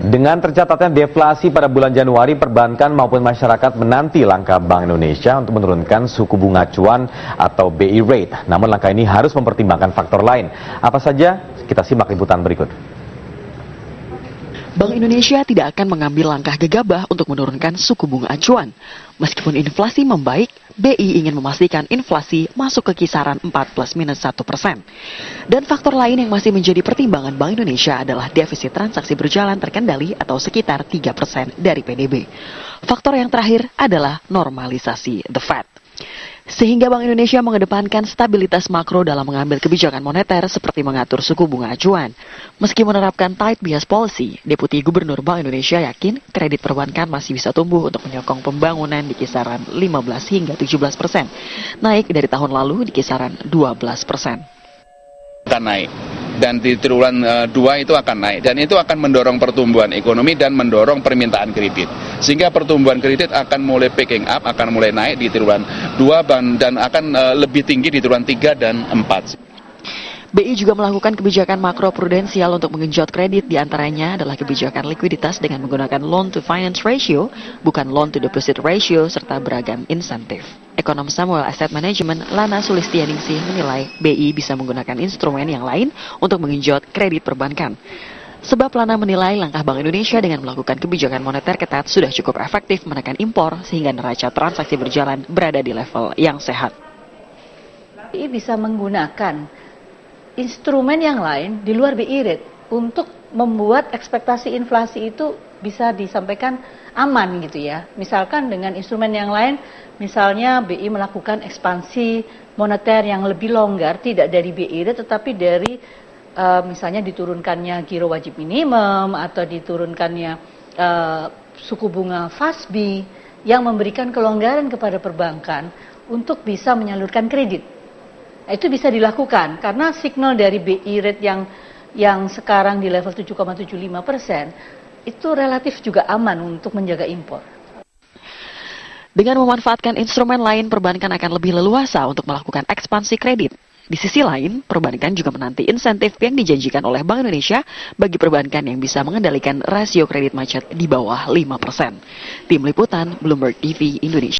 Dengan tercatatnya deflasi pada bulan Januari, perbankan maupun masyarakat menanti langkah Bank Indonesia untuk menurunkan suku bunga acuan atau BI rate. Namun langkah ini harus mempertimbangkan faktor lain. Apa saja? Kita simak liputan berikut. Bank Indonesia tidak akan mengambil langkah gegabah untuk menurunkan suku bunga acuan. Meskipun inflasi membaik, BI ingin memastikan inflasi masuk ke kisaran 4 plus minus 1%. Dan faktor lain yang masih menjadi pertimbangan Bank Indonesia adalah defisit transaksi berjalan terkendali atau sekitar 3% dari PDB. Faktor yang terakhir adalah normalisasi the Fed. Sehingga Bank Indonesia mengedepankan stabilitas makro dalam mengambil kebijakan moneter seperti mengatur suku bunga acuan. Meski menerapkan tight bias policy, Deputi Gubernur Bank Indonesia yakin kredit perbankan masih bisa tumbuh untuk menyokong pembangunan di kisaran 15 hingga 17%, naik dari tahun lalu di kisaran 12%. Akan naik. Dan di triwulan 2 itu akan naik, dan itu akan mendorong pertumbuhan ekonomi dan mendorong permintaan kredit, sehingga pertumbuhan kredit akan mulai picking up, akan mulai naik di triwulan 2 dan akan lebih tinggi di triwulan 3 dan 4. BI juga melakukan kebijakan makro prudensial untuk menggenjot kredit, diantaranya adalah kebijakan likuiditas dengan menggunakan loan to finance ratio, bukan loan to deposit ratio, serta beragam insentif. Ekonom Samuel Asset Management, Lana Sulistianingsih menilai BI bisa menggunakan instrumen yang lain untuk menggenjot kredit perbankan. Sebab Lana menilai langkah Bank Indonesia dengan melakukan kebijakan moneter ketat sudah cukup efektif menekan impor sehingga neraca transaksi berjalan berada di level yang sehat. BI bisa menggunakan instrumen yang lain di luar BI rate untuk membuat ekspektasi inflasi itu bisa disampaikan aman gitu ya. Misalkan dengan instrumen yang lain, misalnya BI melakukan ekspansi moneter yang lebih longgar, tidak dari BI rate tetapi dari misalnya diturunkannya giro wajib minimum atau diturunkannya suku bunga FASB yang memberikan kelonggaran kepada perbankan untuk bisa menyalurkan kredit. Itu bisa dilakukan karena signal dari BI rate yang sekarang di level 7,75% itu relatif juga aman untuk menjaga impor. Dengan memanfaatkan instrumen lain, perbankan akan lebih leluasa untuk melakukan ekspansi kredit. Di sisi lain, perbankan juga menanti insentif yang dijanjikan oleh Bank Indonesia bagi perbankan yang bisa mengendalikan rasio kredit macet di bawah 5%. Tim Liputan, Bloomberg TV, Indonesia.